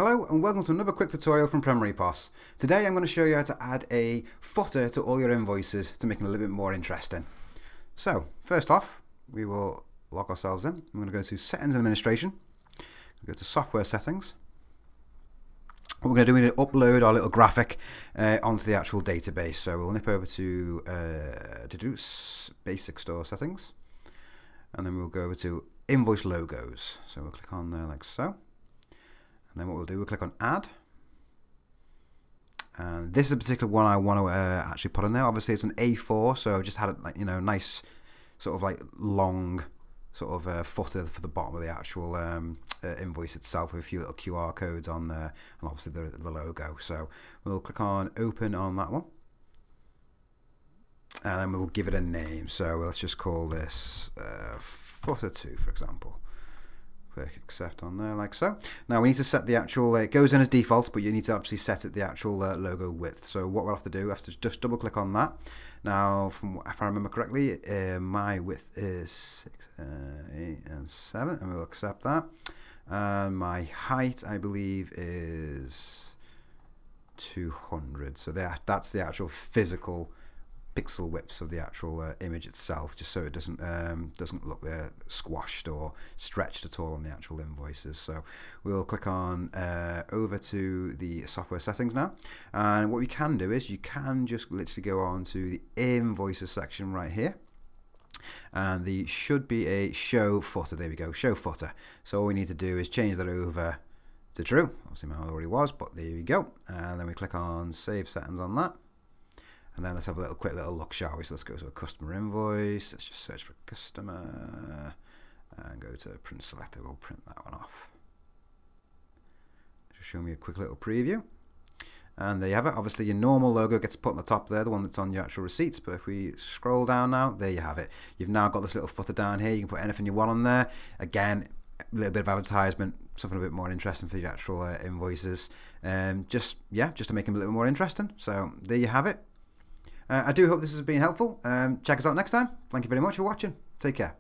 Hello and welcome to another quick tutorial from Premier EPOS. Today I'm going to show you how to add a footer to all your invoices to make them a little bit more interesting. So first off, we will log ourselves in. I'm going to go to Settings and Administration, go to Software Settings. What we're going to do is upload our little graphic onto the actual database. So we'll nip over to Basic Store Settings, and then we'll go over to Invoice Logos. So we'll click on there like so. And then what we'll do, we'll click on Add. And this is a particular one I want to actually put in there. Obviously it's an A4, so I've just had it like, you know, nice sort of like long sort of footer for the bottom of the actual invoice itself with a few little QR codes on there and obviously the logo. So we'll click on Open on that one. And then we'll give it a name. So let's just call this Footer 2, for example. Click accept on there like so. Now we need to set the actual, it goes in as default, but you need to actually set it the actual logo width. So what we'll have to do, we have to just double click on that. Now if I remember correctly, my width is 6, 8 and 7, and we'll accept that. And my height I believe is 200. So that's the actual physical pixel widths of the actual image itself, just so it doesn't look squashed or stretched at all on the actual invoices. So we'll click on over to the software settings now, and what we can do is you can just literally go on to the invoices section right here, and there should be a show footer. There we go, show footer. So all we need to do is change that over to true. Obviously mine already was, but there we go. And then we click on save settings on that. And then let's have a quick little look, shall we? So let's go to a customer invoice. Let's just search for customer and go to print selector. We'll print that one off. Just show me a quick little preview. And there you have it. Obviously your normal logo gets put on the top there, the one that's on your actual receipts. But if we scroll down now, there you have it. You've now got this little footer down here. You can put anything you want on there. Again, a little bit of advertisement, something a bit more interesting for your actual invoices. Just to make them a little more interesting. So there you have it. I do hope this has been helpful. Check us out next time. Thank you very much for watching. Take care.